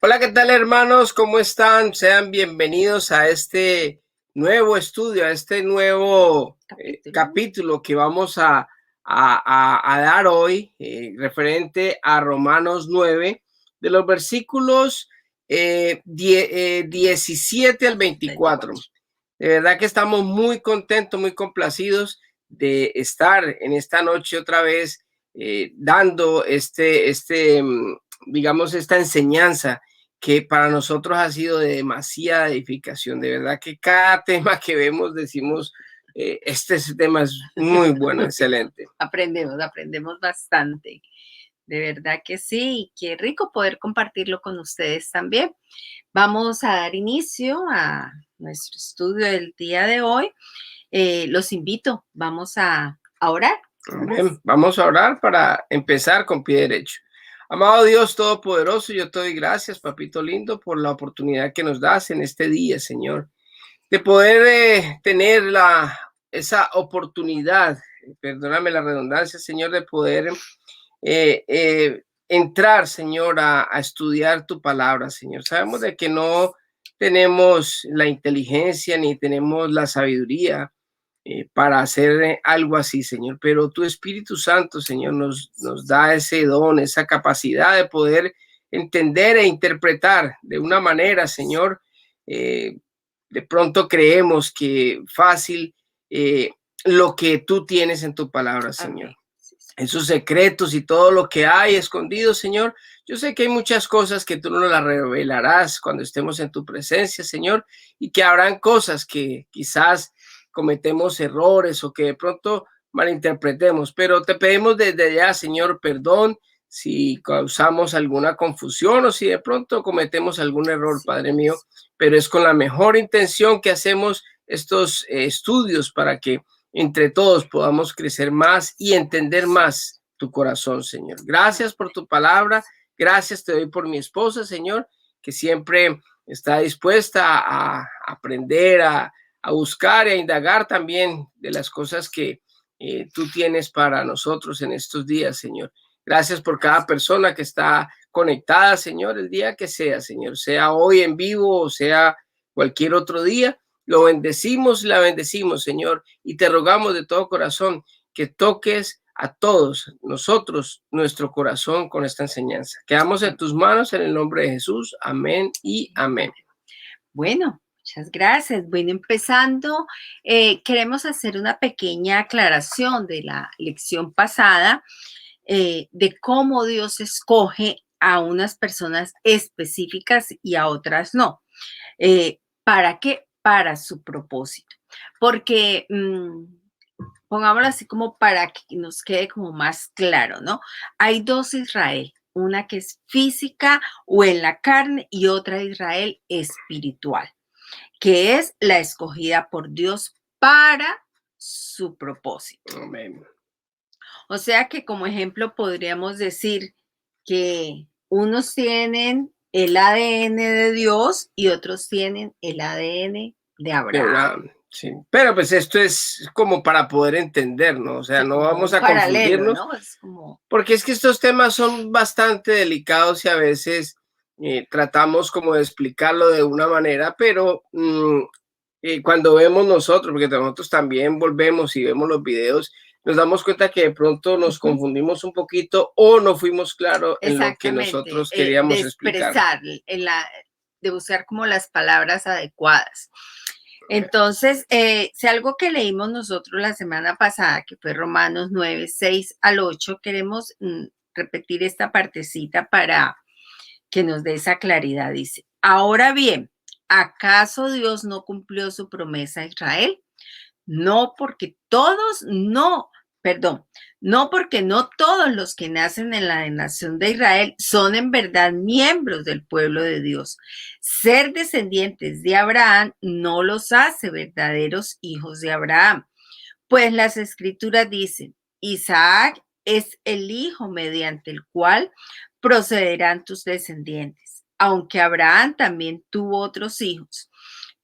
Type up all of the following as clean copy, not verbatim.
Hola, ¿qué tal, hermanos? ¿Cómo están? Sean bienvenidos a este nuevo estudio, a este nuevo capítulo que vamos a dar hoy, referente a Romanos 9, de los versículos 17 al 24. De verdad que estamos muy contentos, muy complacidos de estar en esta noche otra vez dando digamos, esta enseñanza que para nosotros ha sido de demasiada edificación. De verdad que cada tema que vemos decimos, este tema es muy bueno, excelente. Aprendemos bastante. De verdad que sí, qué rico poder compartirlo con ustedes también. Vamos a dar inicio a nuestro estudio del día de hoy. Los invito, vamos a orar. Amén. Vamos a orar para empezar con pie derecho. Amado Dios Todopoderoso, yo te doy gracias, papito lindo, por la oportunidad que nos das en este día, Señor, de poder tener esa oportunidad, perdóname la redundancia, Señor, de poder entrar, Señor, a estudiar tu palabra, Señor. Sabemos de que no tenemos la inteligencia ni tenemos la sabiduría para hacer algo así, Señor. Pero tu Espíritu Santo, Señor, nos da ese don, esa capacidad de poder entender e interpretar de una manera, Señor. De pronto creemos que fácil lo que tú tienes en tu palabra, Señor. Amén. Esos secretos y todo lo que hay escondido, Señor. Yo sé que hay muchas cosas que tú no las revelarás cuando estemos en tu presencia, Señor, y que habrán cosas que quizás cometemos errores o que de pronto malinterpretemos, pero te pedimos desde ya, Señor, perdón si causamos alguna confusión o si de pronto cometemos algún error, Padre mío, pero es con la mejor intención que hacemos estos estudios para que entre todos podamos crecer más y entender más tu corazón, Señor. Gracias por tu palabra. Gracias te doy por mi esposa, Señor, que siempre está dispuesta a aprender, a buscar y a indagar también de las cosas que tú tienes para nosotros en estos días, Señor. Gracias por cada persona que está conectada, Señor, el día que sea, Señor, sea hoy en vivo o sea cualquier otro día. Lo bendecimos y la bendecimos, Señor, y te rogamos de todo corazón que toques a todos nosotros nuestro corazón con esta enseñanza. Quedamos en tus manos en el nombre de Jesús. Amén y amén. Bueno, muchas gracias. Bueno, empezando, queremos hacer una pequeña aclaración de la lección pasada, de cómo Dios escoge a unas personas específicas y a otras no. ¿Para qué? Para su propósito. Porque, pongámoslo así como para que nos quede como más claro, ¿no? Hay dos Israel, una que es física o en la carne y otra Israel espiritual, que es la escogida por Dios para su propósito. Amén. O sea que como ejemplo podríamos decir que unos tienen el ADN de Dios y otros tienen el ADN de Abraham. Sí, pero pues esto es como para poder entender, ¿no? O sea, Sí, no como vamos un a paralelo, confundirnos, ¿no? Es como... porque es que estos temas son bastante delicados y a veces tratamos como de explicarlo de una manera, pero cuando vemos nosotros, porque nosotros también volvemos y vemos los videos, nos damos cuenta que de pronto nos confundimos un poquito o no fuimos claros en lo que Exactamente, nosotros de queríamos explicar. expresar, de usar como las palabras adecuadas. Entonces, si algo que leímos nosotros la semana pasada, que fue Romanos 9, 6 al 8, queremos repetir esta partecita para que nos dé esa claridad. Dice, ahora bien, ¿acaso Dios no cumplió su promesa a Israel? No porque todos, no, perdón, no porque no todos los que nacen en la nación de Israel son en verdad miembros del pueblo de Dios. Ser descendientes de Abraham no los hace verdaderos hijos de Abraham, pues las escrituras dicen, Isaac es el hijo mediante el cual procederán tus descendientes, aunque Abraham también tuvo otros hijos.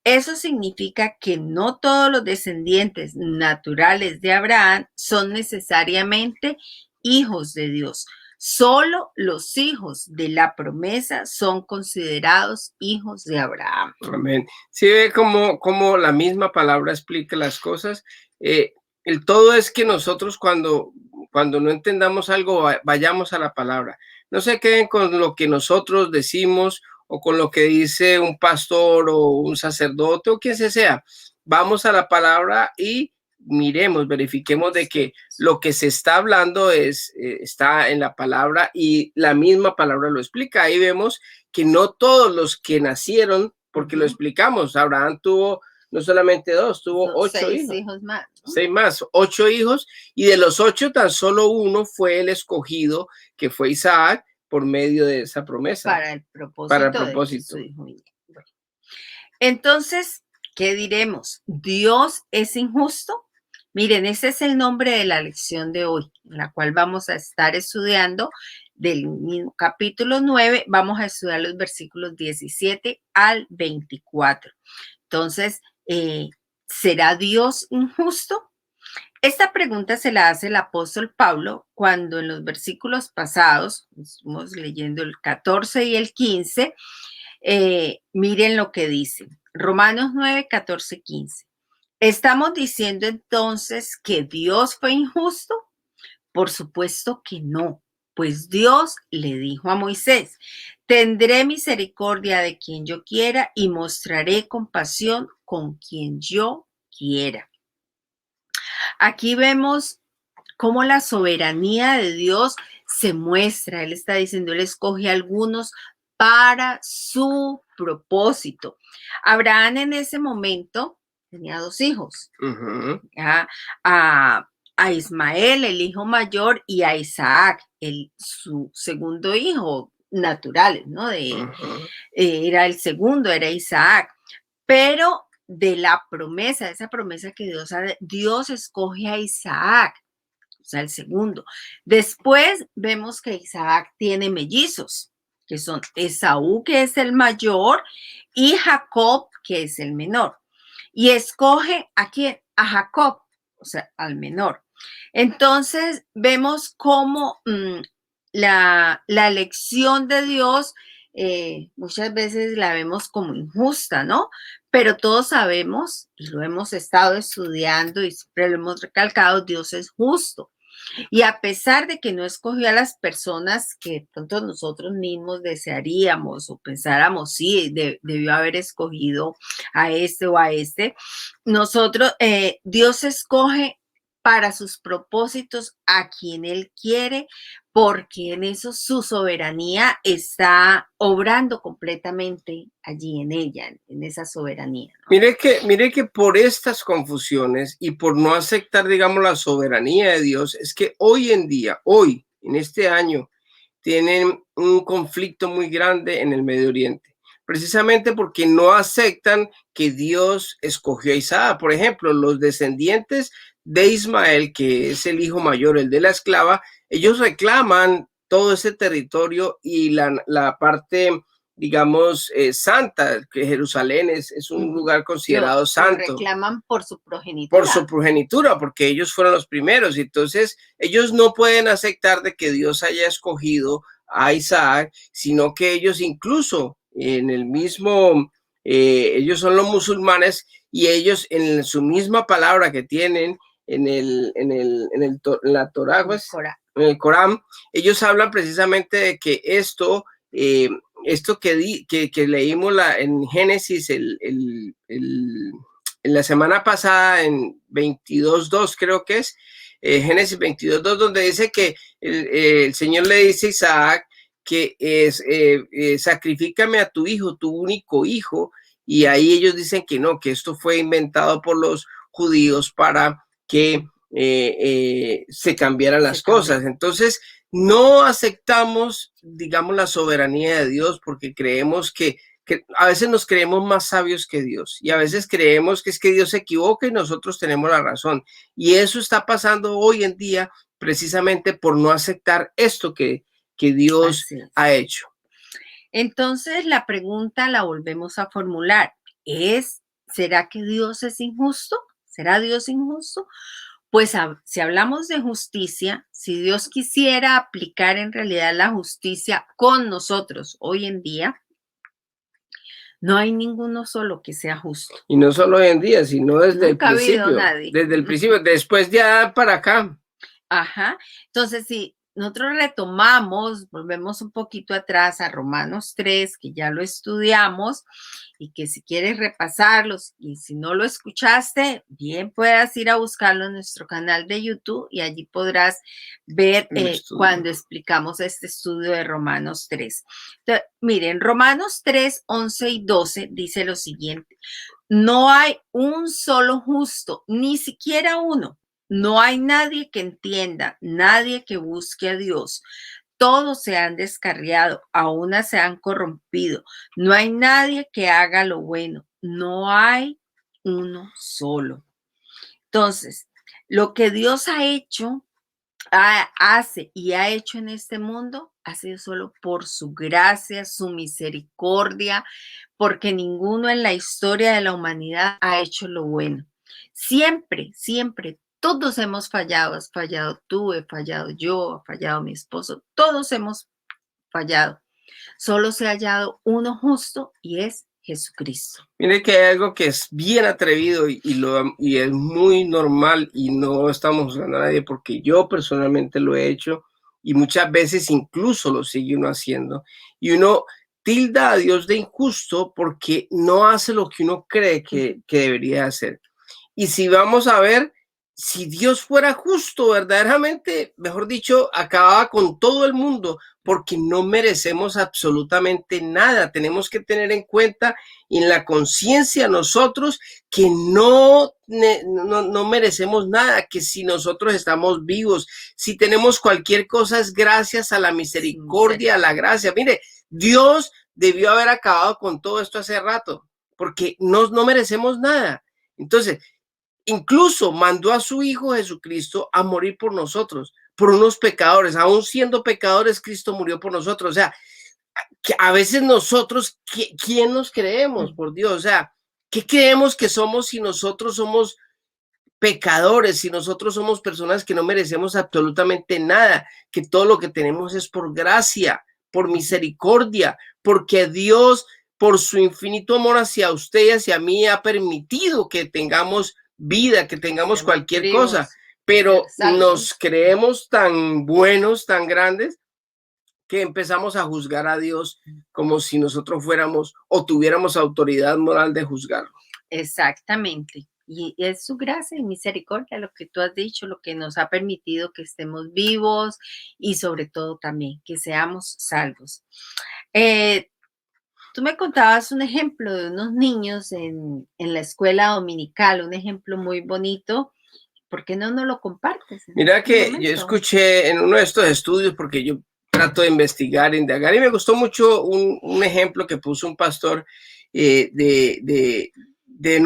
Eso significa que no todos los descendientes naturales de Abraham son necesariamente hijos de Dios. Solo los hijos de la promesa son considerados hijos de Abraham. Amén. Sí ve cómo la misma palabra explica las cosas. El todo es que nosotros cuando no entendamos algo, vayamos a la palabra. No se queden con lo que nosotros decimos o con lo que dice un pastor o un sacerdote o quien sea. Vamos a la palabra y miremos, verifiquemos de que lo que se está hablando está en la palabra y la misma palabra lo explica. Ahí vemos que no todos los que nacieron, porque lo explicamos, Abraham tuvo no solamente dos, tuvo 8 hijos más, ¿no? 6 más, 8 hijos, y de los 8 tan solo uno fue el escogido, que fue Isaac, por medio de esa promesa. Para el propósito. De su hijo. Bueno. Entonces, ¿qué diremos? ¿Dios es injusto? Miren, ese es el nombre de la lección de hoy, en la cual vamos a estar estudiando del mismo capítulo 9, vamos a estudiar los versículos 17 al 24. Entonces, ¿será Dios injusto? Esta pregunta se la hace el apóstol Pablo cuando en los versículos pasados, estamos leyendo el 14 y el 15, miren lo que dice. Romanos 9, 14, 15. ¿Estamos diciendo entonces que Dios fue injusto? Por supuesto que no, pues Dios le dijo a Moisés, tendré misericordia de quien yo quiera y mostraré compasión con quien yo quiera. Aquí vemos cómo la soberanía de Dios se muestra. Él está diciendo, él escoge a algunos para su propósito. Abraham en ese momento tenía 2 hijos, a Ismael, el hijo mayor, y a Isaac, su segundo hijo natural, ¿no? Era el segundo, era Isaac. Pero de la promesa, esa promesa que Dios escoge a Isaac, o sea, el segundo. Después vemos que Isaac tiene mellizos, que son Esaú, que es el mayor, y Jacob, que es el menor. Y escoge ¿a quién? A Jacob, o sea, al menor. Entonces, vemos cómo la elección de Dios muchas veces la vemos como injusta, ¿no? Pero todos sabemos, y lo hemos estado estudiando y siempre lo hemos recalcado, Dios es justo. Y a pesar de que no escogió a las personas que pronto nosotros mismos desearíamos o pensáramos, sí, debió haber escogido a este o a este, nosotros, Dios escoge para sus propósitos a quien Él quiere, porque en eso su soberanía está obrando completamente allí en ella, en esa soberanía, ¿no? Mire que por estas confusiones y por no aceptar, digamos, la soberanía de Dios, es que hoy en día, hoy, en este año, tienen un conflicto muy grande en el Medio Oriente, precisamente porque no aceptan que Dios escogió a Isaac. Por ejemplo, los descendientes de Ismael, que es el hijo mayor, el de la esclava, ellos reclaman todo ese territorio y la parte, digamos, santa, que Jerusalén es un lugar considerado santo. Reclaman por su progenitura. Por su progenitura, porque ellos fueron los primeros. Entonces, ellos no pueden aceptar de que Dios haya escogido a Isaac, sino que ellos incluso en el mismo, ellos son los musulmanes y ellos en su misma palabra que tienen en la Torá, pues, en el Corán, ellos hablan precisamente de que esto que leímos en Génesis en la semana pasada, en 22.2 creo que es, Génesis 22.2, donde dice que el Señor le dice a Isaac que sacrifícame a tu hijo, tu único hijo, y ahí ellos dicen que no, que esto fue inventado por los judíos para que se cambiaran las cosas. Entonces, no aceptamos, digamos, la soberanía de Dios porque creemos que a veces nos creemos más sabios que Dios y a veces creemos que es que Dios se equivoca y nosotros tenemos la razón. Y eso está pasando hoy en día precisamente por no aceptar esto que Dios ha hecho. Entonces, la pregunta la volvemos a formular. ¿Será que Dios es injusto? ¿Será Dios injusto? Pues si hablamos de justicia, si Dios quisiera aplicar en realidad la justicia con nosotros hoy en día, no hay ninguno solo que sea justo. Y no solo hoy en día, sino desde el Nunca ha habido principio. nadie. Desde el principio, después de Adán para acá. Ajá. Entonces, si nosotros retomamos, volvemos un poquito atrás a Romanos 3, que ya lo estudiamos, y que si quieres repasarlos, y si no lo escuchaste, bien puedas ir a buscarlo en nuestro canal de YouTube y allí podrás ver cuando explicamos este estudio de Romanos 3. Entonces, miren, Romanos 3, 11 y 12 dice lo siguiente: no hay un solo justo, ni siquiera uno. No hay nadie que entienda, nadie que busque a Dios. Todos se han descarriado, aún se han corrompido. No hay nadie que haga lo bueno. No hay uno solo. Entonces, lo que Dios ha hecho, hace y ha hecho en este mundo ha sido solo por su gracia, su misericordia, porque ninguno en la historia de la humanidad ha hecho lo bueno. Siempre, siempre, todos hemos fallado. Has fallado tú, he fallado yo, ha fallado mi esposo, todos hemos fallado. Solo se ha hallado uno justo y es Jesucristo. Mire que hay algo que es bien atrevido y es muy normal y no estamos juzgando a nadie porque yo personalmente lo he hecho y muchas veces incluso lo sigue uno haciendo. Y uno tilda a Dios de injusto porque no hace lo que uno cree que debería hacer. Y si vamos a ver, si Dios fuera justo, verdaderamente, mejor dicho, acababa con todo el mundo, porque no merecemos absolutamente nada. Tenemos que tener en cuenta y en la conciencia nosotros que no merecemos nada, que si nosotros estamos vivos, si tenemos cualquier cosa es gracias a la misericordia, a la gracia. Mire, Dios debió haber acabado con todo esto hace rato, porque no merecemos nada. Entonces, incluso mandó a su Hijo Jesucristo a morir por nosotros, por unos pecadores. Aún siendo pecadores, Cristo murió por nosotros. O sea, que a veces nosotros, ¿quién nos creemos, por Dios? O sea, ¿qué creemos que somos si nosotros somos pecadores, si nosotros somos personas que no merecemos absolutamente nada, que todo lo que tenemos es por gracia, por misericordia, porque Dios, por su infinito amor hacia usted y hacia mí, ha permitido que tengamos vida, que tengamos cualquier cosa, pero nos creemos tan buenos, tan grandes, que empezamos a juzgar a Dios como si nosotros fuéramos o tuviéramos autoridad moral de juzgarlo. Exactamente. Y es su gracia y misericordia, lo que tú has dicho, lo que nos ha permitido que estemos vivos y sobre todo también que seamos salvos. Tú me contabas un ejemplo de unos niños en la escuela dominical, un ejemplo muy bonito. ¿Por qué no nos lo compartes? Mira que yo escuché en uno de estos estudios, porque yo trato de investigar, indagar, y me gustó mucho un ejemplo que puso un pastor en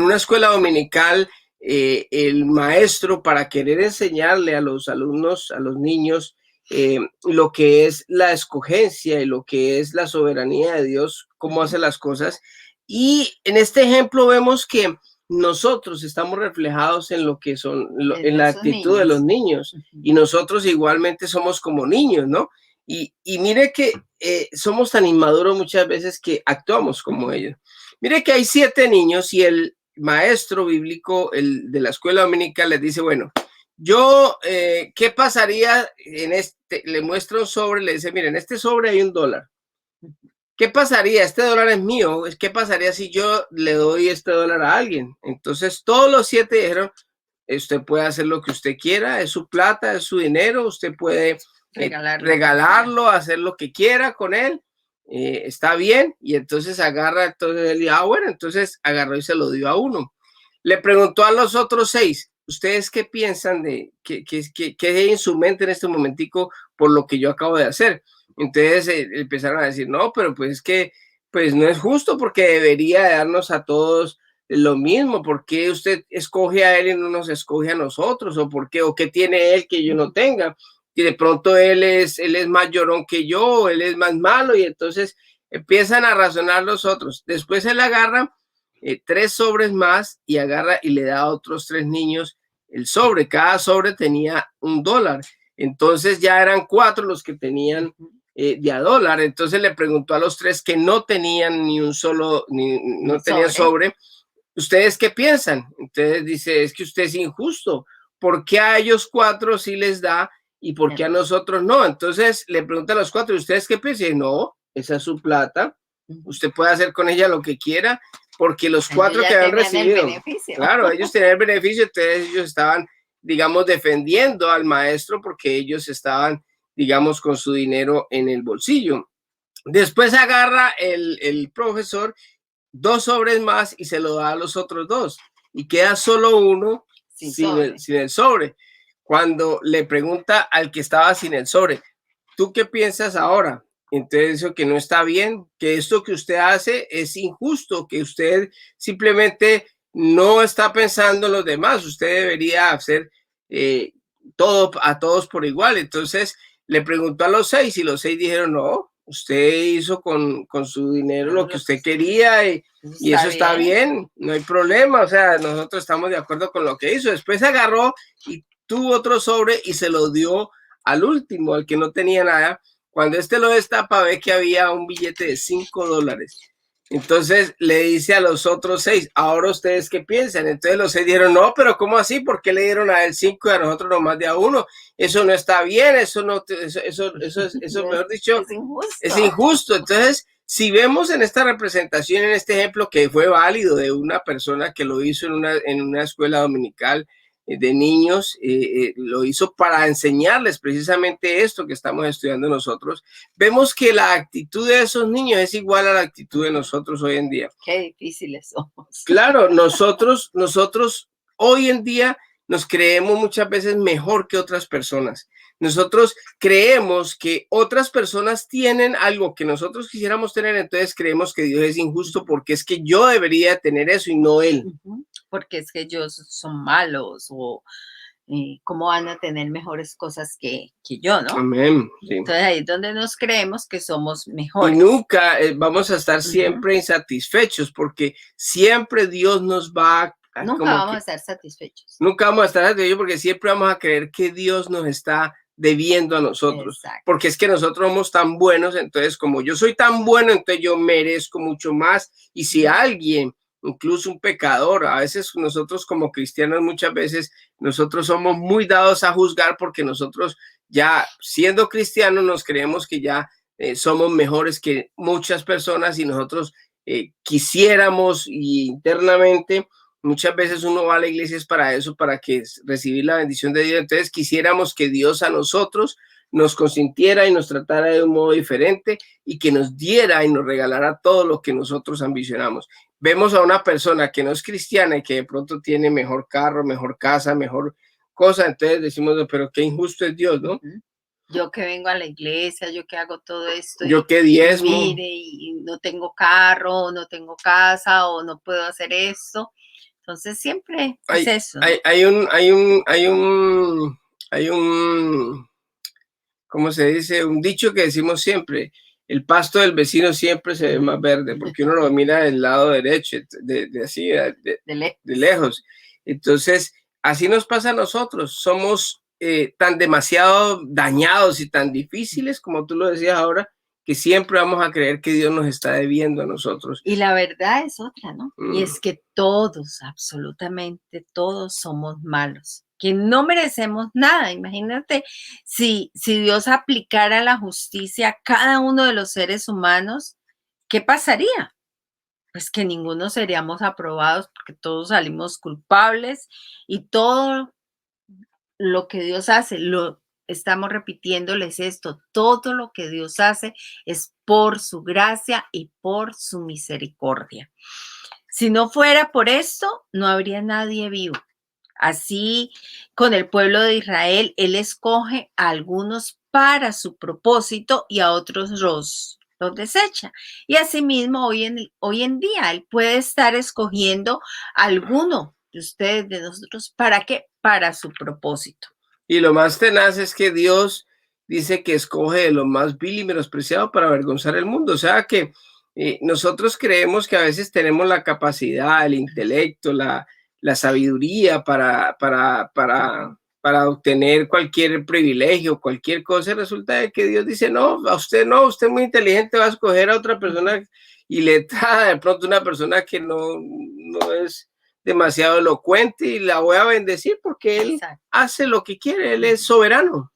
una escuela dominical, el maestro, para querer enseñarle a los alumnos, a los niños, lo que es la escogencia y lo que es la soberanía de Dios, cómo hace las cosas. Y en este ejemplo vemos que nosotros estamos reflejados en lo que son, en la actitud de los niños, y nosotros igualmente somos como niños, ¿no? Y mire que somos tan inmaduros muchas veces que actuamos como ellos. Mire que hay 7 niños y el maestro bíblico, el de la escuela dominical, les dice, bueno, yo, ¿qué pasaría en este? Le muestra un sobre, le dice, miren, en este sobre hay $1. ¿Qué pasaría? Este dólar es mío. ¿Qué pasaría si yo le doy este dólar a alguien? Entonces, todos los 7 dijeron, usted puede hacer lo que usted quiera, es su plata, es su dinero, usted puede regalarlo, hacer lo que quiera con él, está bien. Y entonces agarra, entonces él dijo, bueno, entonces agarró y se lo dio a uno. Le preguntó a los otros 6, ¿ustedes qué piensan de qué hay en su mente en este momentico por lo que yo acabo de hacer? Entonces empezaron a decir, no, pero pues es que pues no es justo porque debería darnos a todos lo mismo. ¿Por qué usted escoge a él y no nos escoge a nosotros? ¿O por qué? ¿O qué tiene él que yo no tenga? Y de pronto él es más llorón que yo, él es más malo, y entonces empiezan a razonar los otros. Después él agarra 3 sobres más y agarra y le da a otros 3 niños el sobre. Cada sobre tenía $1. Entonces ya eran 4 los que tenían de a $1. Entonces le preguntó a los 3 que no tenían ni un solo, no tenían sobre, ¿ustedes qué piensan? Entonces dice, es que usted es injusto. ¿Por qué a ellos 4 sí les da y por qué a nosotros no? Entonces le pregunta a los 4, ¿ustedes qué piensan? Y no, esa es su plata. Usted puede hacer con ella lo que quiera, porque los 4 que habían recibido, claro, ellos tenían el beneficio, entonces ellos estaban, digamos, defendiendo al maestro porque ellos estaban, digamos, con su dinero en el bolsillo. Después agarra el profesor 2 sobres más y se lo da a los otros 2 y queda solo uno sin el sobre. Cuando le pregunta al que estaba sin el sobre, ¿tú qué piensas ahora? Entonces eso que no está bien, que esto que usted hace es injusto, que usted simplemente no está pensando en los demás, usted debería hacer todo a todos por igual. Entonces le preguntó a los 6 y los 6 dijeron, no, usted hizo con su dinero lo que usted quería y eso está bien, no hay problema, o sea, nosotros estamos de acuerdo con lo que hizo. Después agarró y tuvo otro sobre y se lo dio al último, al que no tenía nada. Cuando lo destapa, ve que había un billete de $5. Entonces le dice a los otros 6, ¿ahora ustedes qué piensan? Entonces los 6 dijeron, no, pero ¿cómo así? ¿Por qué le dieron a él 5 y a nosotros nomás de a 1? Eso no está bien, eso mejor dicho, es injusto. Entonces, si vemos en esta representación, en este ejemplo que fue válido de una persona que lo hizo en una escuela dominical, de niños, lo hizo para enseñarles precisamente esto que estamos estudiando nosotros. Vemos que la actitud de esos niños es igual a la actitud de nosotros hoy en día. Qué difíciles somos. Claro, nosotros hoy en día nos creemos muchas veces mejor que otras personas. Nosotros creemos que otras personas tienen algo que nosotros quisiéramos tener, entonces creemos que Dios es injusto porque es que yo debería tener eso y no él. Porque es que ellos son malos o cómo van a tener mejores cosas que yo, ¿no? Amén. Sí. Entonces ahí es donde nos creemos que somos mejores. Y nunca vamos a estar siempre insatisfechos porque siempre Dios nos va a... Nunca vamos a estar satisfechos. Nunca vamos a estar satisfechos porque siempre vamos a creer que Dios nos está debiendo a nosotros. Exacto. Porque es que nosotros somos tan buenos, entonces como yo soy tan bueno, entonces yo merezco mucho más. Y si alguien, incluso un pecador, a veces nosotros como cristianos muchas veces nosotros somos muy dados a juzgar porque nosotros ya siendo cristianos nos creemos que ya somos mejores que muchas personas y nosotros quisiéramos y internamente muchas veces uno va a la iglesia es para eso, para que recibir la bendición de Dios. Entonces quisiéramos que Dios a nosotros nos consintiera y nos tratara de un modo diferente y que nos diera y nos regalara todo lo que nosotros ambicionamos. Vemos a una persona que no es cristiana y que de pronto tiene mejor carro, mejor casa, mejor cosa, entonces decimos, pero qué injusto es Dios, ¿no? Yo que vengo a la iglesia, yo que hago todo esto. Yo que diezmo. Mire, y no tengo carro, no tengo casa, o no puedo hacer esto. Entonces siempre es eso. Hay un, ¿cómo se dice? Un dicho que decimos siempre, el pasto del vecino siempre se ve más verde, porque uno lo mira del lado derecho, de lejos. Entonces, así nos pasa a nosotros, somos tan demasiado dañados y tan difíciles, como tú lo decías ahora, que siempre vamos a creer que Dios nos está debiendo a nosotros. Y la verdad es otra, ¿no? Y es que todos, absolutamente todos somos malos, que no merecemos nada. Imagínate si Dios aplicara la justicia a cada uno de los seres humanos, ¿qué pasaría? Pues que ninguno seríamos aprobados porque todos salimos culpables y todo lo que Dios hace, estamos repitiéndoles esto, todo lo que Dios hace es por su gracia y por su misericordia. Si no fuera por esto, no habría nadie vivo. Así, con el pueblo de Israel, Él escoge a algunos para su propósito y a otros los desecha. Y asimismo, hoy en día, Él puede estar escogiendo a alguno de ustedes, de nosotros, ¿para qué? Para su propósito. Y lo más tenaz es que Dios dice que escoge de lo más vil y menospreciado para avergonzar el mundo. O sea que nosotros creemos que a veces tenemos la capacidad, el intelecto, la la sabiduría para obtener cualquier privilegio, cualquier cosa, y resulta de que Dios dice, no, a usted no, usted es muy inteligente, va a escoger a otra persona y le trae de pronto una persona que no es demasiado elocuente y la voy a bendecir porque Él Exacto. hace lo que quiere, Él es soberano.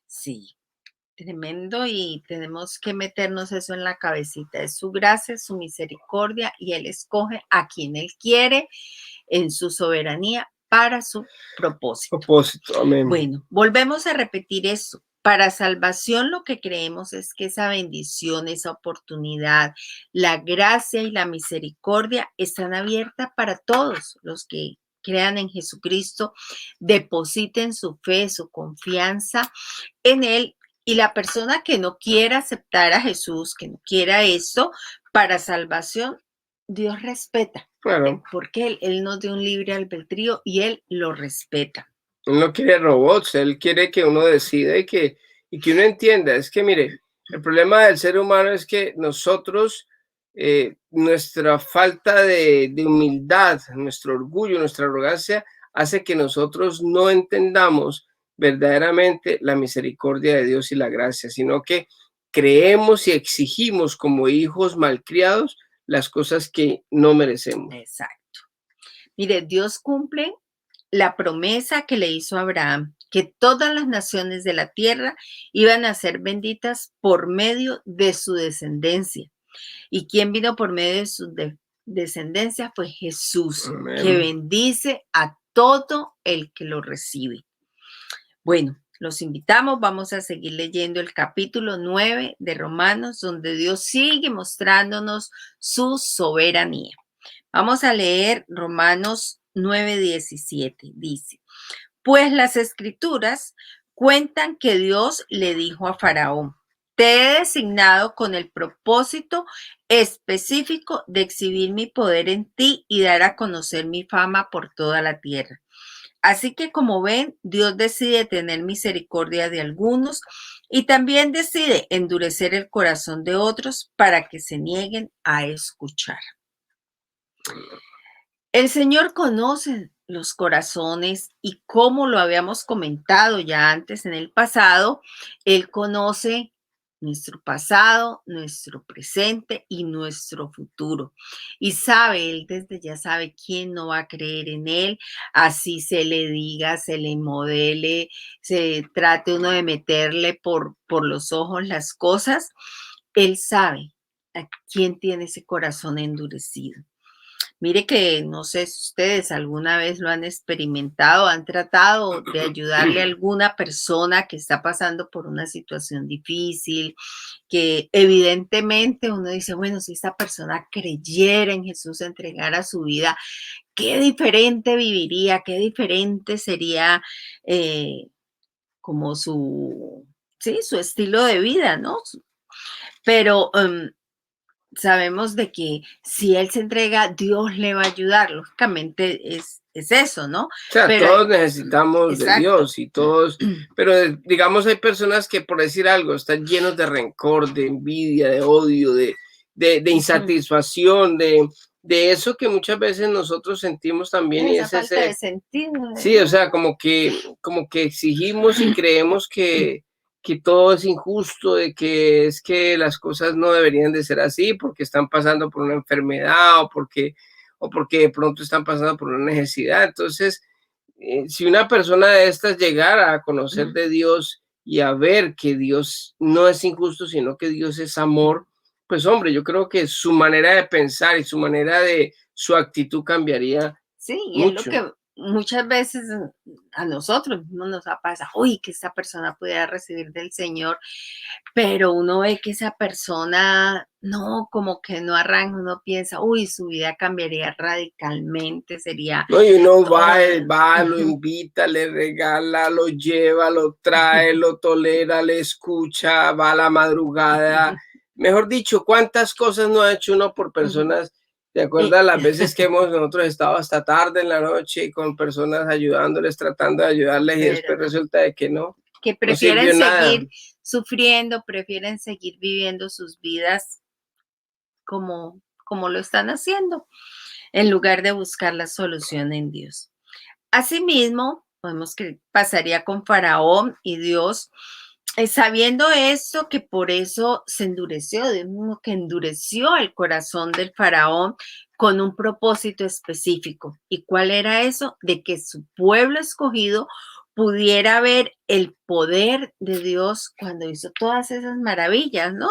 Sí, tremendo, y tenemos que meternos eso en la cabecita. Es su gracia, su misericordia, y Él escoge a quien Él quiere en su soberanía para su propósito. Propósito, amén. Bueno, volvemos a repetir eso. Para salvación lo que creemos es que esa bendición, esa oportunidad, la gracia y la misericordia están abiertas para todos los que crean en Jesucristo, depositen su fe, su confianza en Él. Y la persona que no quiera aceptar a Jesús, que no quiera esto, para salvación, Dios respeta. Claro. Porque Él nos dio un libre albedrío y Él lo respeta. Él no quiere robots, Él quiere que uno decida y que uno entienda. Es que, mire, el problema del ser humano es que nosotros, nuestra falta de humildad, nuestro orgullo, nuestra arrogancia, hace que nosotros no entendamos verdaderamente la misericordia de Dios y la gracia, sino que creemos y exigimos como hijos malcriados las cosas que no merecemos. Exacto. Mire, Dios cumple la promesa que le hizo a Abraham, que todas las naciones de la tierra iban a ser benditas por medio de su descendencia. ¿Y quién vino por medio de su descendencia? Fue Jesús, Amén. que bendice a todo el que lo recibe. Bueno, los invitamos, vamos a seguir leyendo el capítulo 9 de Romanos, donde Dios sigue mostrándonos su soberanía. Vamos a leer Romanos 9:17. Dice, pues las escrituras cuentan que Dios le dijo a Faraón, te he designado con el propósito específico de exhibir mi poder en ti y dar a conocer mi fama por toda la tierra. Así que, como ven, Dios decide tener misericordia de algunos y también decide endurecer el corazón de otros para que se nieguen a escuchar. El Señor conoce los corazones y, como lo habíamos comentado ya antes en el pasado, Él conoce nuestro pasado, nuestro presente y nuestro futuro. Y sabe, Él desde ya sabe quién no va a creer en Él, así se le diga, se le modele, se trate uno de meterle por los ojos las cosas. Él sabe a quién tiene ese corazón endurecido. Mire que no sé si ustedes alguna vez lo han experimentado, han tratado de ayudarle a alguna persona que está pasando por una situación difícil, que evidentemente uno dice, bueno, si esta persona creyera en Jesús, entregara su vida, qué diferente viviría, qué diferente sería como sí, su estilo de vida, ¿no? Pero sabemos de que si él se entrega, Dios le va a ayudar. Lógicamente es eso, ¿no? O sea, Pero todos necesitamos de Dios y todos, pero digamos hay personas que, por decir algo, están llenos de rencor, de envidia, de odio, de insatisfacción, de eso que muchas veces nosotros sentimos también. Y esa es falta de ese, sentido. sí, o sea, como que exigimos y creemos que todo es injusto, de que es que las cosas no deberían de ser así porque están pasando por una enfermedad o porque de pronto están pasando por una necesidad. Entonces, si una persona de estas llegara a conocer de Dios y a ver que Dios no es injusto, sino que Dios es amor, pues hombre, yo creo que su manera de pensar y su actitud cambiaría Sí, y es lo mucho. que muchas veces a nosotros mismos nos ha pasado, uy, que esta persona pudiera recibir del Señor, pero uno ve que esa persona, no, como que no arranca, uno piensa, uy, su vida cambiaría radicalmente, sería No, y uno todo. va, lo invita, le regala, lo lleva, lo trae, lo tolera, le escucha, va a la madrugada. Mejor dicho, ¿cuántas cosas no ha hecho uno por personas? ¿Te acuerdas las veces que nosotros estado hasta tarde en la noche con personas ayudándoles, tratando de ayudarles y después resulta de que no Que sirvió prefieren nada? seguir sufriendo, prefieren seguir viviendo sus vidas como lo están haciendo. en lugar de buscar la solución en Dios. Asimismo, podemos que pasaría con Faraón y Dios, sabiendo esto, que por eso se endureció, Dios mismo que endureció el corazón del Faraón con un propósito específico. ¿Y cuál era eso? De que su pueblo escogido pudiera ver el poder de Dios cuando hizo todas esas maravillas, ¿no?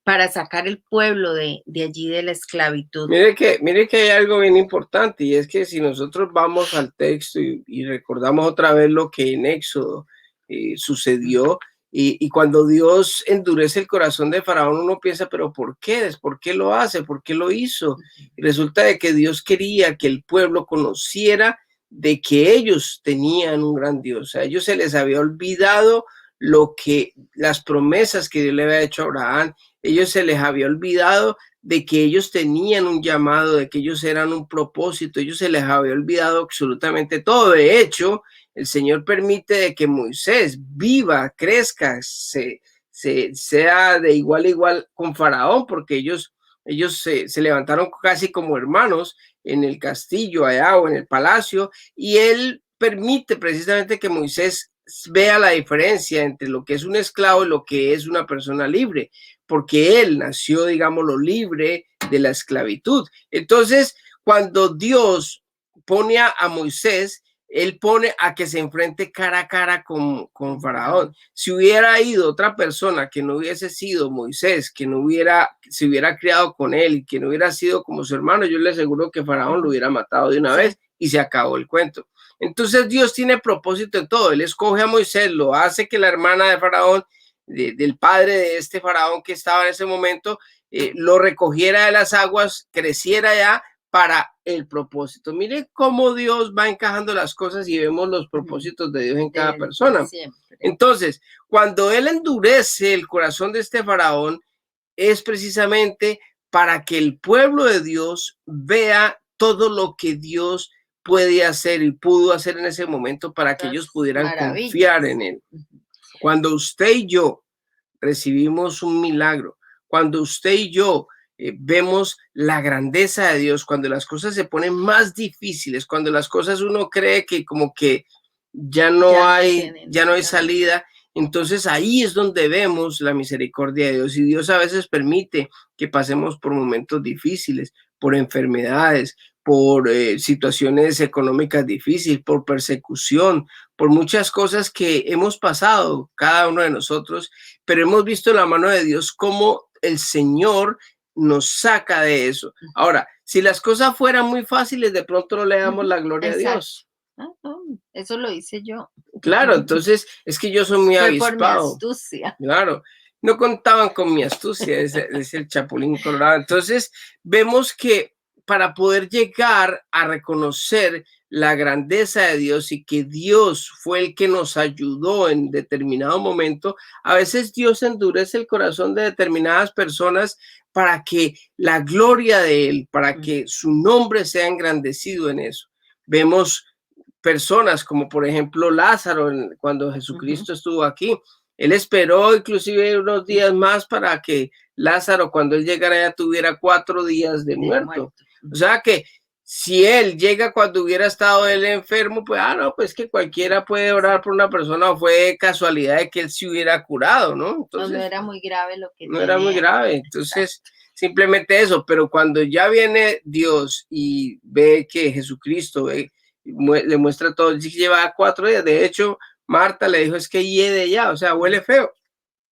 Para sacar el pueblo de allí de la esclavitud. Mire que hay algo bien importante, y es que si nosotros vamos al texto y recordamos otra vez lo que en Éxodo sucedió, y cuando Dios endurece el corazón de Faraón, uno piensa, pero ¿por qué? ¿Por qué lo hace? ¿Por qué lo hizo? Y resulta de que Dios quería que el pueblo conociera de que ellos tenían un gran Dios. A ellos se les había olvidado las promesas que Dios le había hecho a Abraham. Ellos se les había olvidado de que ellos tenían un llamado, de que ellos eran un propósito. Ellos se les había olvidado absolutamente todo. De hecho, el Señor permite de que Moisés viva, crezca, sea de igual a igual con Faraón, porque ellos se levantaron casi como hermanos en el castillo allá o en el palacio, y él permite precisamente que Moisés vea la diferencia entre lo que es un esclavo y lo que es una persona libre, porque él nació, digámoslo, libre de la esclavitud. Entonces, cuando Dios pone a Moisés, él pone a que se enfrente cara a cara con Faraón. Si hubiera ido otra persona que no hubiese sido Moisés, que se hubiera criado con él y que no hubiera sido como su hermano, yo le aseguro que Faraón lo hubiera matado de una vez y se acabó el cuento. Entonces Dios tiene propósito en todo. Él escoge a Moisés, lo hace que la hermana de Faraón, del padre de este Faraón que estaba en ese momento, lo recogiera de las aguas, creciera ya para el propósito. Mire cómo Dios va encajando las cosas y vemos los propósitos de Dios en cada persona. Entonces, cuando Él endurece el corazón de este Faraón, es precisamente para que el pueblo de Dios vea todo lo que Dios puede hacer y pudo hacer en ese momento para que ellos pudieran confiar en Él. Cuando usted y yo recibimos un milagro, cuando usted y yo vemos la grandeza de Dios, cuando las cosas se ponen más difíciles, cuando las cosas uno cree que como que ya no hay salida, entonces ahí es donde vemos la misericordia de Dios. Y Dios a veces permite que pasemos por momentos difíciles, por enfermedades, por situaciones económicas difíciles, por persecución, por muchas cosas que hemos pasado cada uno de nosotros, pero hemos visto la mano de Dios cómo el Señor nos saca de eso. Ahora, si las cosas fueran muy fáciles, de pronto no le damos la gloria a Dios. Eso lo hice yo. Claro, entonces es que yo soy muy avispado. Por mi astucia. Claro, no contaban con mi astucia, es el Chapulín Colorado. Entonces vemos que para poder llegar a reconocer la grandeza de Dios y que Dios fue el que nos ayudó en determinado momento, a veces Dios endurece el corazón de determinadas personas para que la gloria de Él, para que su nombre sea engrandecido en eso. Vemos personas como por ejemplo Lázaro, cuando Jesucristo estuvo aquí, él esperó inclusive unos días más para que Lázaro, cuando él llegara, ya tuviera 4 días de muerto. O sea que si él llega cuando hubiera estado él enfermo, pues, no, pues que cualquiera puede orar por una persona, o fue casualidad de que él se hubiera curado, ¿no? Entonces, no era muy grave lo que no era muy grave. Entonces, simplemente eso. Pero cuando ya viene Dios y ve que Jesucristo le muestra todo, lleva 4 días. De hecho, Marta le dijo, es que hiede ya, o sea, huele feo.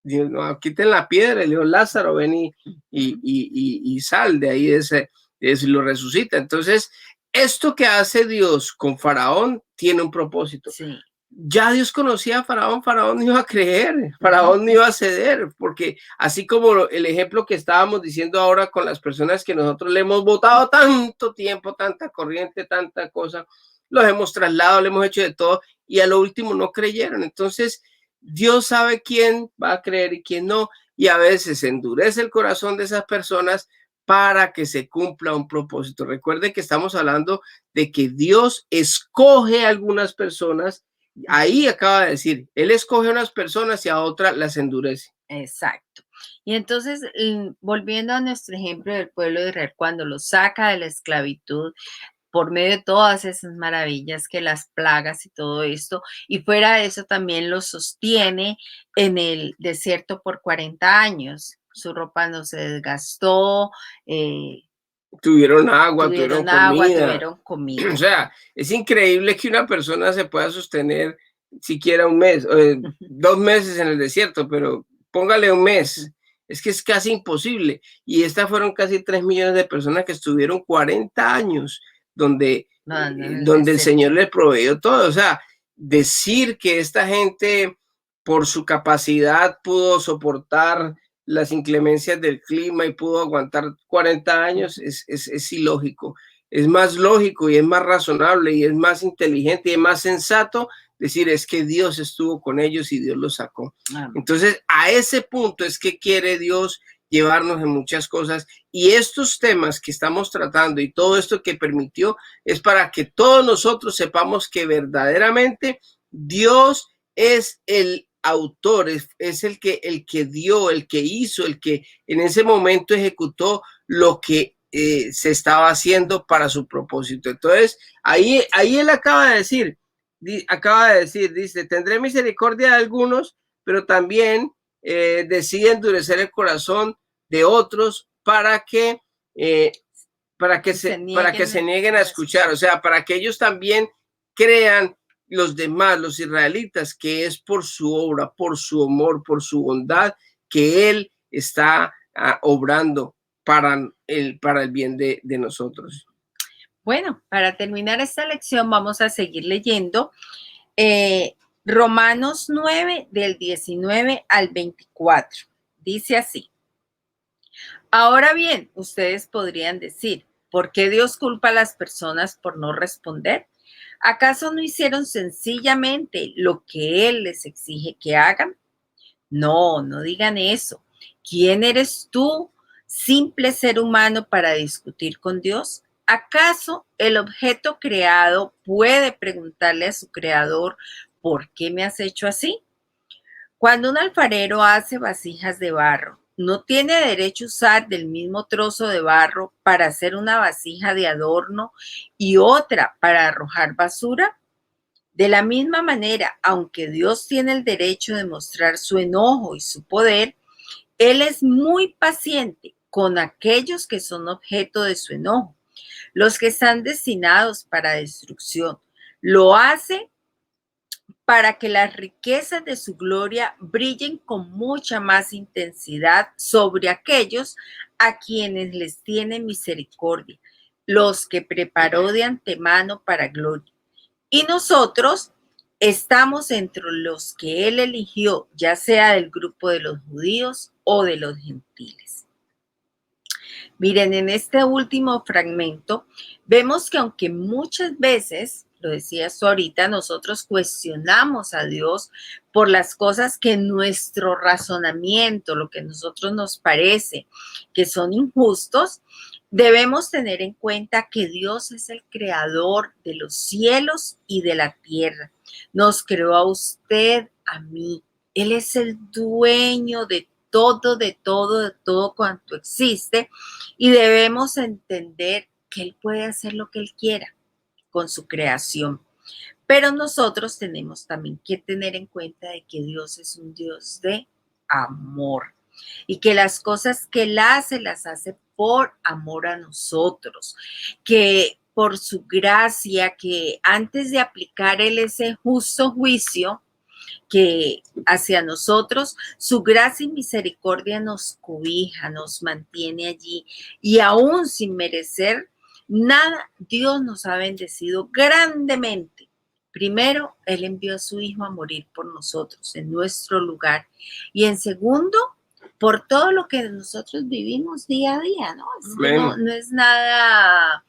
Dijo, no, quiten la piedra. Le dijo, Lázaro, ven y sal de ahí, de ese, lo resucita. Entonces, esto que hace Dios con Faraón tiene un propósito. Sí. Ya Dios conocía a Faraón, Faraón no iba a creer, Faraón no iba a ceder, porque así como el ejemplo que estábamos diciendo ahora con las personas que nosotros le hemos votado tanto tiempo, tanta corriente, tanta cosa, los hemos trasladado, le hemos hecho de todo y a lo último no creyeron. Entonces Dios sabe quién va a creer y quién no, y a veces endurece el corazón de esas personas para que se cumpla un propósito. Recuerde que estamos hablando de que Dios escoge a algunas personas. Ahí acaba de decir, él escoge a unas personas y a otras las endurece. Exacto. Y entonces, volviendo a nuestro ejemplo del pueblo de Israel, cuando lo saca de la esclavitud, por medio de todas esas maravillas que las plagas y todo esto, y fuera de eso también lo sostiene en el desierto por 40 años. Su ropa no se desgastó, Tuvieron agua, tuvieron tuvieron agua, comida. tuvieron O comida. sea, es increíble que una persona se pueda sostener siquiera un mes, 2 meses en el desierto, pero póngale un mes. Es que es casi imposible. Y estas fueron casi 3 millones de personas que estuvieron 40 años donde, No, en el donde el Señor desierto. les proveyó todo. O sea, decir que esta gente por su capacidad pudo soportar las inclemencias del clima y pudo aguantar 40 años es ilógico. Es más lógico y es más razonable y es más inteligente y es más sensato decir es que Dios estuvo con ellos y Dios los sacó. Entonces, a ese punto es que quiere Dios llevarnos en muchas cosas y estos temas que estamos tratando y todo esto que permitió es para que todos nosotros sepamos que verdaderamente Dios es el autor, es el que dio, el que hizo, el que en ese momento ejecutó lo que se estaba haciendo para su propósito. Entonces, ahí él acaba de decir, dice, tendré misericordia de algunos, pero también decide endurecer el corazón de otros para que se nieguen a escuchar, o sea, para que ellos también crean los demás, los israelitas, que es por su obra, por su amor, por su bondad, que Él está obrando para el bien de nosotros. Bueno, para terminar esta lección vamos a seguir leyendo Romanos 9 del 19 al 24. Dice así. Ahora bien, ustedes podrían decir, ¿por qué Dios culpa a las personas por no responder? ¿Acaso no hicieron sencillamente lo que Él les exige que hagan? No, no digan eso. ¿Quién eres tú, simple ser humano, para discutir con Dios? ¿Acaso el objeto creado puede preguntarle a su creador, ¿por qué me has hecho así? Cuando un alfarero hace vasijas de barro, ¿no tiene derecho a usar del mismo trozo de barro para hacer una vasija de adorno y otra para arrojar basura? De la misma manera, aunque Dios tiene el derecho de mostrar su enojo y su poder, Él es muy paciente con aquellos que son objeto de su enojo, los que están destinados para destrucción. Lo hace para que las riquezas de su gloria brillen con mucha más intensidad sobre aquellos a quienes les tiene misericordia, los que preparó de antemano para gloria. Y nosotros estamos entre los que Él eligió, ya sea del grupo de los judíos o de los gentiles. Miren, en este último fragmento vemos que aunque muchas veces, lo decías tú ahorita, nosotros cuestionamos a Dios por las cosas que nuestro razonamiento, lo que a nosotros nos parece que son injustos, debemos tener en cuenta que Dios es el creador de los cielos y de la tierra. Nos creó a usted, a mí. Él es el dueño de todo cuanto existe y debemos entender que Él puede hacer lo que Él quiera con su creación. Pero nosotros tenemos también que tener en cuenta de que Dios es un Dios de amor y que las cosas que Él hace, las hace por amor a nosotros, que por su gracia, que antes de aplicar Él ese justo juicio, que hacia nosotros su gracia y misericordia nos cobija, nos mantiene allí y aún sin merecer nada, Dios nos ha bendecido grandemente. Primero, Él envió a su Hijo a morir por nosotros en nuestro lugar y en segundo, por todo lo que nosotros vivimos día a día, ¿no? No es nada...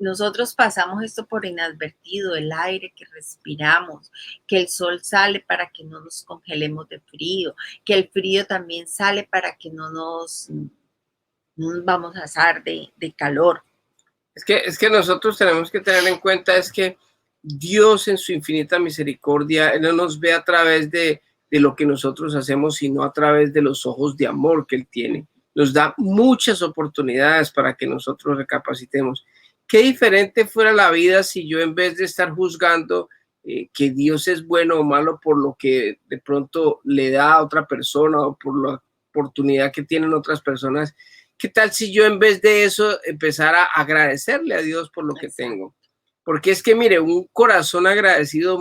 nosotros pasamos esto por inadvertido, el aire que respiramos, que el sol sale para que no nos congelemos de frío, que el frío también sale para que no nos vamos a asar de calor. Es que nosotros tenemos que tener en cuenta es que Dios en su infinita misericordia, Él no nos ve a través de de lo que nosotros hacemos, sino a través de los ojos de amor que Él tiene. Nos da muchas oportunidades para que nosotros recapacitemos. Qué diferente fuera la vida si yo, en vez de estar juzgando que Dios es bueno o malo por lo que de pronto le da a otra persona o por la oportunidad que tienen otras personas, ¿qué tal si yo, en vez de eso, empezara a agradecerle a Dios por lo que tengo? Porque es que, mire, un corazón agradecido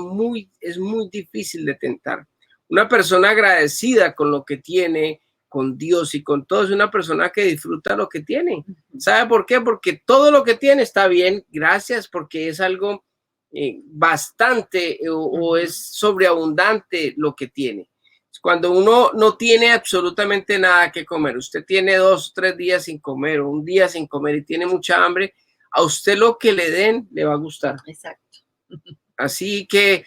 es muy difícil de tentar. Una persona agradecida con lo que tiene, con Dios y con todo, es una persona que disfruta lo que tiene. ¿Sabe por qué? Porque todo lo que tiene está bien, gracias, porque es algo bastante o es sobreabundante lo que tiene. Cuando uno no tiene absolutamente nada que comer, usted tiene 2, 3 días sin comer o un día sin comer y tiene mucha hambre, a usted lo que le den le va a gustar. Exacto. Así que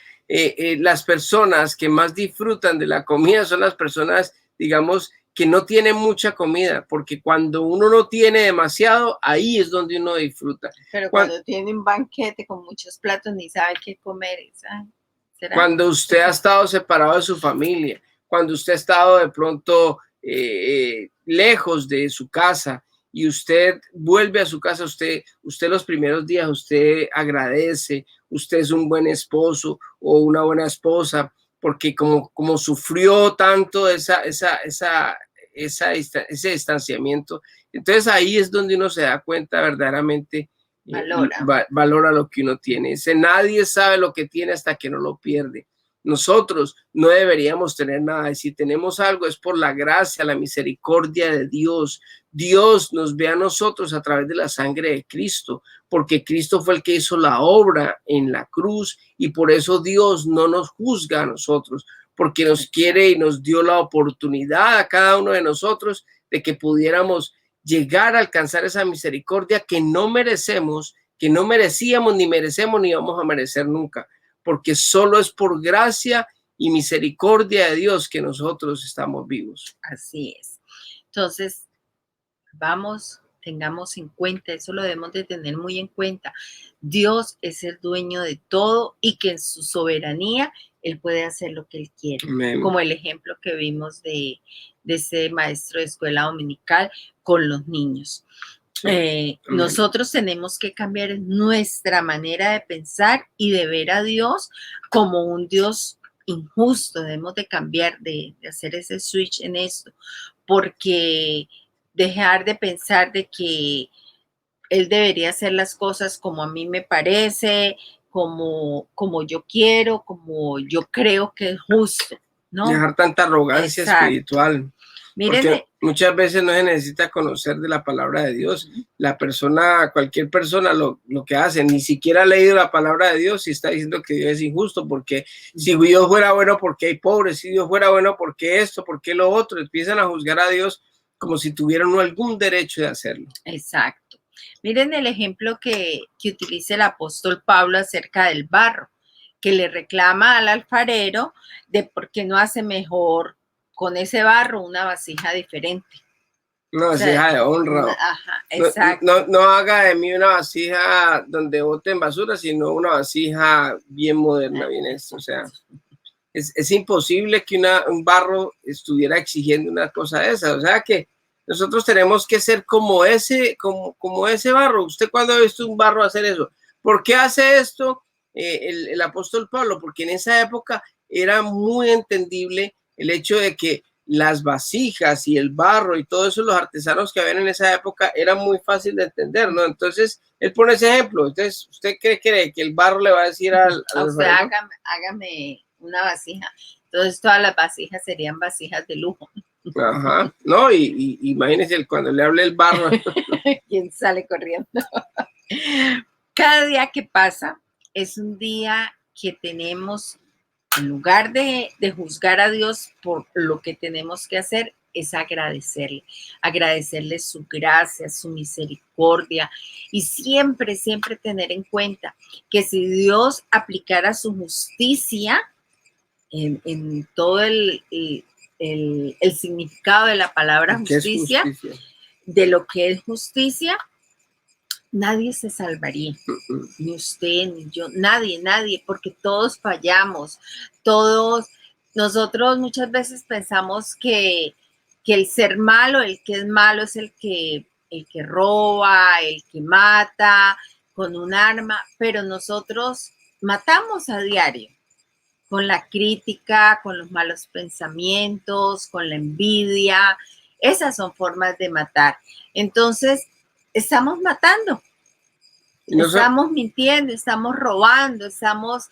las personas que más disfrutan de la comida son las personas, digamos, que no tienen mucha comida, porque cuando uno no tiene demasiado, ahí es donde uno disfruta. Pero cuando tiene un banquete con muchos platos, ni sabe qué comer. ¿Será? Cuando usted ha estado separado de su familia, cuando usted ha estado de pronto lejos de su casa y usted vuelve a su casa, usted los primeros días, usted agradece, usted es un buen esposo o una buena esposa, porque como sufrió tanto ese distanciamiento, entonces ahí es donde uno se da cuenta verdaderamente, valora lo que uno tiene. Nadie sabe lo que tiene hasta que no lo pierde. Nosotros no deberíamos tener nada, y si tenemos algo es por la gracia, la misericordia de Dios. Dios nos ve a nosotros a través de la sangre de Cristo, porque Cristo fue el que hizo la obra en la cruz, y por eso Dios no nos juzga a nosotros, porque nos quiere y nos dio la oportunidad a cada uno de nosotros de que pudiéramos llegar a alcanzar esa misericordia que no merecemos, que no merecíamos, ni merecemos, ni vamos a merecer nunca, porque solo es por gracia y misericordia de Dios que nosotros estamos vivos. Así es. Entonces, tengamos en cuenta, eso lo debemos de tener muy en cuenta. Dios es el dueño de todo y que en su soberanía Él puede hacer lo que Él quiere. Amén. Como el ejemplo que vimos de ese maestro de escuela dominical con los niños. Nosotros tenemos que cambiar nuestra manera de pensar y de ver a Dios como un Dios injusto. Debemos de cambiar, de hacer ese switch en esto, porque dejar de pensar de que Él debería hacer las cosas como a mí me parece, como yo quiero, como yo creo que es justo, ¿no? Dejar tanta arrogancia espiritual. Miren, porque muchas veces no se necesita conocer de la palabra de Dios. La persona, cualquier persona lo que hace, ni siquiera ha leído la palabra de Dios y está diciendo que Dios es injusto, porque si Dios fuera bueno, ¿por qué hay pobres? Si Dios fuera bueno, ¿por qué esto? ¿Por qué lo otro? Empiezan a juzgar a Dios como si tuvieran algún derecho de hacerlo. Exacto. Miren el ejemplo que utiliza el apóstol Pablo acerca del barro, que le reclama al alfarero de por qué no hace mejor con ese barro una vasija diferente. Una vasija de honra. Ajá, exacto. No haga de mí una vasija donde boten basura, sino una vasija bien moderna, bien esto. O sea, es imposible que un barro estuviera exigiendo una cosa de esa. O sea que nosotros tenemos que ser como ese barro. ¿Usted cuándo ha visto un barro hacer eso? ¿Por qué hace esto el apóstol Pablo? Porque en esa época era muy entendible el hecho de que las vasijas y el barro y todo eso, los artesanos que habían en esa época, era muy fácil de entender, ¿no? Entonces, él pone ese ejemplo. Entonces, ¿usted cree que el barro le va a decir al usted hágame una vasija? Entonces, todas las vasijas serían vasijas de lujo. Ajá, no, y imagínese cuando le hable el barro. ¿Quién sale corriendo? Cada día que pasa es un día que tenemos, en lugar de juzgar a Dios por lo que tenemos que hacer, es agradecerle su gracia, su misericordia, y siempre, siempre tener en cuenta que si Dios aplicara su justicia en todo el significado de la palabra justicia, de lo que es justicia, nadie se salvaría, ni usted, ni yo, nadie, porque todos fallamos, todos nosotros muchas veces pensamos que el ser malo, el que es malo es el que roba, el que mata con un arma, pero nosotros matamos a diario con la crítica, con los malos pensamientos, con la envidia. Esas son formas de matar. Entonces, estamos matando, No, estamos mintiendo, estamos robando, estamos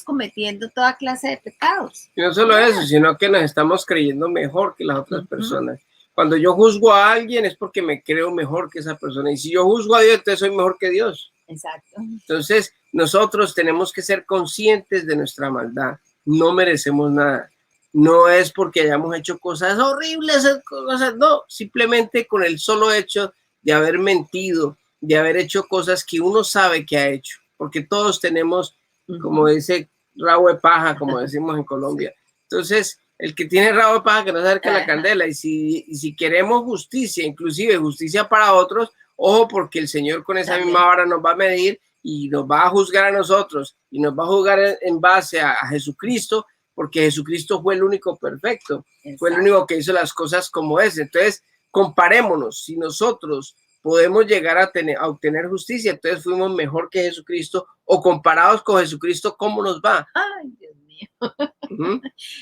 cometiendo toda clase de pecados. y no solo eso, sino que nos estamos creyendo mejor que las otras personas. Cuando yo juzgo a alguien es porque me creo mejor que esa persona. Y si yo juzgo a Dios, entonces soy mejor que Dios. Exacto. Entonces, nosotros tenemos que ser conscientes de nuestra maldad. No merecemos nada. No es porque hayamos hecho cosas horribles, cosas, no, simplemente con el solo hecho de haber mentido, de haber hecho cosas que uno sabe que ha hecho, porque todos tenemos, como dice, rabo de paja, como decimos en Colombia. Entonces, el que tiene rabo de paja que no se acerca a la candela, y si queremos justicia, inclusive justicia para otros, ojo, porque el Señor con esa misma vara nos va a medir y nos va a juzgar a nosotros, y nos va a juzgar en base a Jesucristo, porque Jesucristo fue el único perfecto. Exacto. Fue el único que hizo las cosas como es. Entonces, comparémonos. Si nosotros podemos llegar a obtener justicia, entonces fuimos mejor que Jesucristo, o comparados con Jesucristo, ¿cómo nos va? Ay, Dios mío.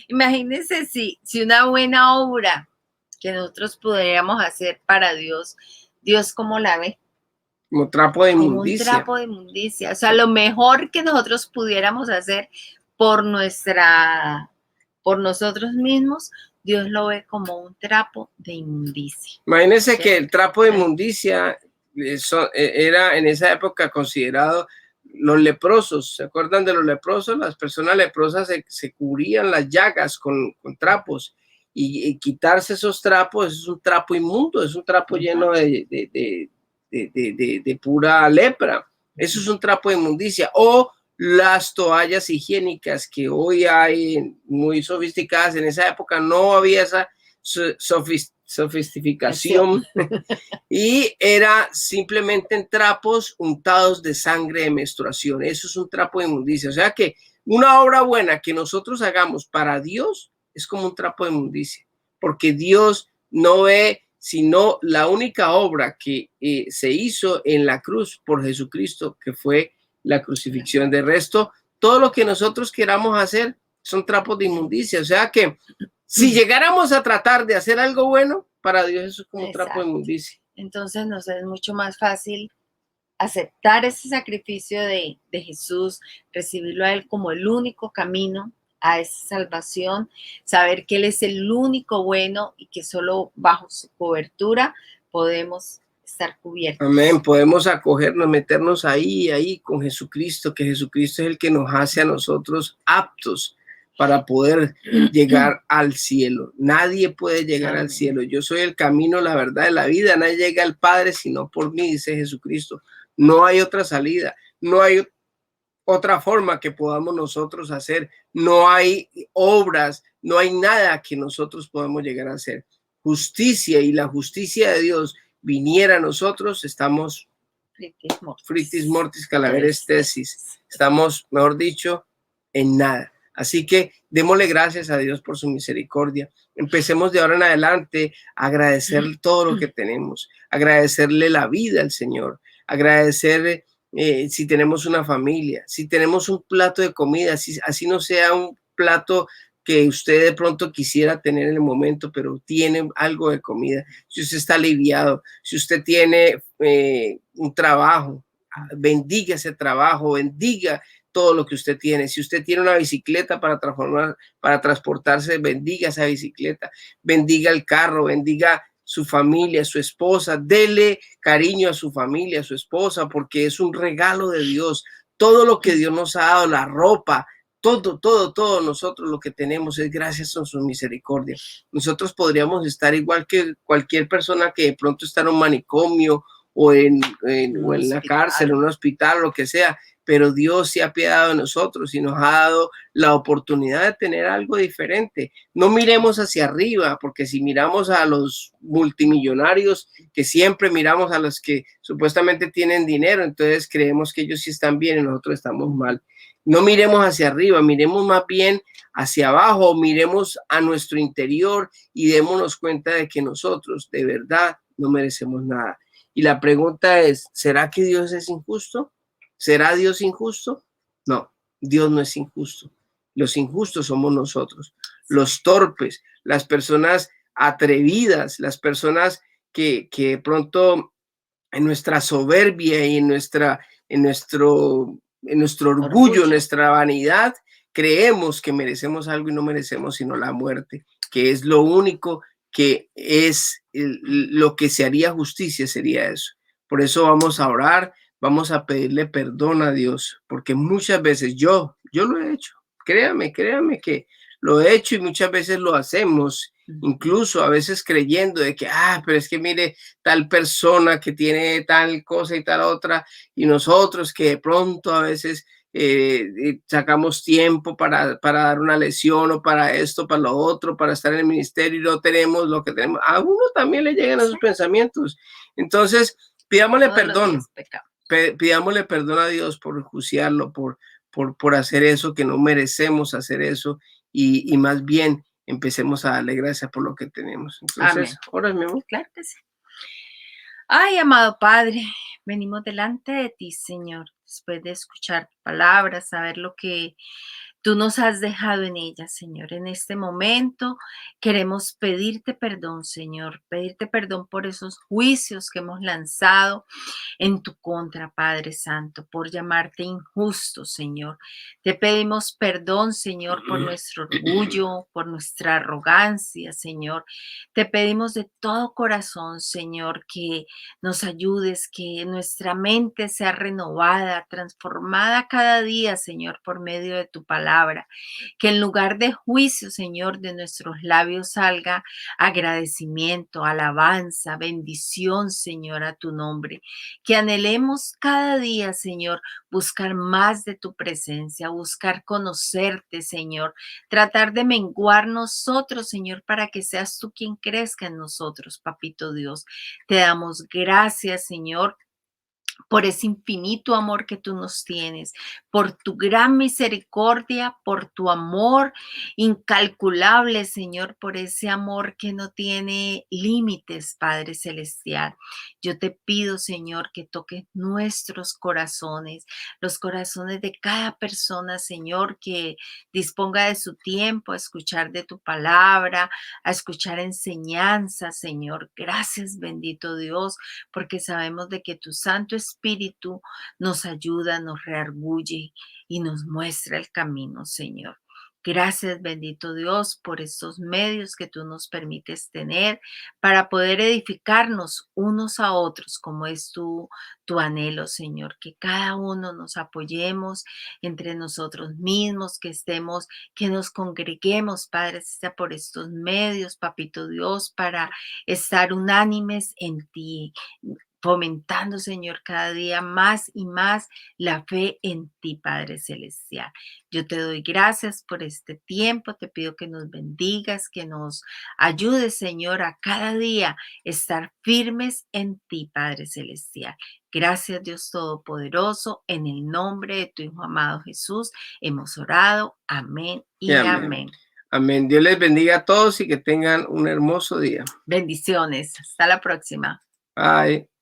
Imagínense si una buena obra que nosotros podríamos hacer para Dios, Dios cómo la ve. Como trapo de inmundicia. Como un trapo de inmundicia. O sea, lo mejor que nosotros pudiéramos hacer por nosotros mismos, Dios lo ve como un trapo de inmundicia. Imagínense que el trapo de inmundicia era en esa época considerado los leprosos. ¿Se acuerdan de los leprosos? Las personas leprosas se cubrían las llagas con trapos, y quitarse esos trapos es un trapo inmundo, es un trapo lleno de pura lepra. Eso es un trapo de inmundicia. O las toallas higiénicas que hoy hay muy sofisticadas. En esa época no había esa sofisticación y era simplemente en trapos untados de sangre de menstruación. Eso es un trapo de inmundicia. O sea que una obra buena que nosotros hagamos para Dios es como un trapo de inmundicia, porque Dios no ve sino la única obra que se hizo en la cruz por Jesucristo, que fue la crucifixión. De resto, todo lo que nosotros queramos hacer son trapos de inmundicia. O sea que si llegáramos a tratar de hacer algo bueno, para Dios eso es como un trapo de inmundicia. Entonces nos es mucho más fácil aceptar ese sacrificio de Jesús, recibirlo a Él como el único camino a esa salvación, saber que Él es el único bueno y que solo bajo su cobertura podemos estar cubiertos. Amén, podemos acogernos, meternos ahí con Jesucristo, que Jesucristo es el que nos hace a nosotros aptos para poder llegar al cielo. Nadie puede llegar al cielo. Yo soy el camino, la verdad y la vida. Nadie llega al Padre sino por mí, dice Jesucristo. No hay otra salida, no hay otra forma que podamos nosotros hacer. No hay obras, no hay nada que nosotros podamos llegar a hacer. Justicia, y la justicia de Dios viniera a nosotros, estamos fritis mortis calaveres tesis. Estamos, mejor dicho, en nada. Así que démosle gracias a Dios por su misericordia. Empecemos de ahora en adelante a agradecer todo lo que tenemos, agradecerle la vida al Señor, agradecerle si tenemos una familia, si tenemos un plato de comida, así no sea un plato que usted de pronto quisiera tener en el momento, pero tiene algo de comida, si usted está aliviado, si usted tiene un trabajo, bendiga ese trabajo, bendiga todo lo que usted tiene. Si usted tiene una bicicleta para transportarse, bendiga esa bicicleta, bendiga el carro, bendiga su familia, su esposa, dele cariño a su familia, a su esposa, porque es un regalo de Dios. Todo lo que Dios nos ha dado, la ropa, todo nosotros lo que tenemos es gracias a su misericordia. Nosotros podríamos estar igual que cualquier persona que de pronto está en un manicomio o en la cárcel, en un hospital, lo que sea, pero Dios se ha apiadado de nosotros y nos ha dado la oportunidad de tener algo diferente. No miremos hacia arriba, porque si miramos a los multimillonarios, que siempre miramos a los que supuestamente tienen dinero, entonces creemos que ellos sí están bien y nosotros estamos mal. No miremos hacia arriba, miremos más bien hacia abajo, miremos a nuestro interior y démonos cuenta de que nosotros de verdad no merecemos nada. Y la pregunta es, ¿será que Dios es injusto? ¿Será Dios injusto? No, Dios no es injusto. Los injustos somos nosotros, los torpes, las personas atrevidas, las personas que de pronto en nuestra soberbia y en nuestro orgullo, nuestra vanidad, creemos que merecemos algo y no merecemos sino la muerte, que es lo único que es lo que se haría justicia, sería eso. Por eso vamos a orar, vamos a pedirle perdón a Dios, porque muchas veces yo lo he hecho. Créame que lo he hecho y muchas veces lo hacemos, incluso a veces creyendo de que, pero es que mire, tal persona que tiene tal cosa y tal otra, y nosotros que de pronto a veces sacamos tiempo para dar una lección o para esto, para lo otro, para estar en el ministerio y no tenemos lo que tenemos. A uno también le llegan esos pensamientos. Entonces, pidámosle perdón, pidámosle perdón a Dios por juzgarlo, por hacer eso, que no merecemos hacer eso, y más bien empecemos a darle gracias por lo que tenemos. Entonces, ora, mi amor. Claro que sí. Ay, amado Padre, venimos delante de ti, Señor, después de escuchar tu palabra, saber lo que tú nos has dejado en ella, Señor. En este momento queremos pedirte perdón, Señor, pedirte perdón por esos juicios que hemos lanzado en tu contra, Padre Santo, por llamarte injusto, Señor. Te pedimos perdón, Señor, por nuestro orgullo, por nuestra arrogancia, Señor. Te pedimos de todo corazón, Señor, que nos ayudes, que nuestra mente sea renovada, transformada cada día, Señor, por medio de tu palabra. Que en lugar de juicio, Señor, de nuestros labios salga agradecimiento, alabanza, bendición, Señor, a tu nombre. Que anhelemos cada día, Señor, buscar más de tu presencia, buscar conocerte, Señor, tratar de menguar nosotros, Señor, para que seas tú quien crezca en nosotros, Papito Dios. Te damos gracias, Señor, por ese infinito amor que tú nos tienes, por tu gran misericordia, por tu amor incalculable, Señor, por ese amor que no tiene límites, Padre Celestial. Yo te pido, Señor, que toques nuestros corazones, los corazones de cada persona, Señor, que disponga de su tiempo a escuchar de tu palabra, a escuchar enseñanza, Señor. Gracias, bendito Dios, porque sabemos de que tu Santo Espíritu nos ayuda, nos reargulle y nos muestra el camino, Señor. Gracias, bendito Dios, por estos medios que tú nos permites tener para poder edificarnos unos a otros, como es tu anhelo, Señor, que cada uno nos apoyemos entre nosotros mismos, que estemos, que nos congreguemos, Padre, sea por estos medios, Papito Dios, para estar unánimes en ti, fomentando, Señor, cada día más y más la fe en ti, Padre Celestial. Yo te doy gracias por este tiempo, te pido que nos bendigas, que nos ayudes, Señor, a cada día estar firmes en ti, Padre Celestial. Gracias, Dios Todopoderoso, en el nombre de tu Hijo amado Jesús, hemos orado. Amén y amén. Amén. Dios les bendiga a todos y que tengan un hermoso día. Bendiciones. Hasta la próxima. Bye.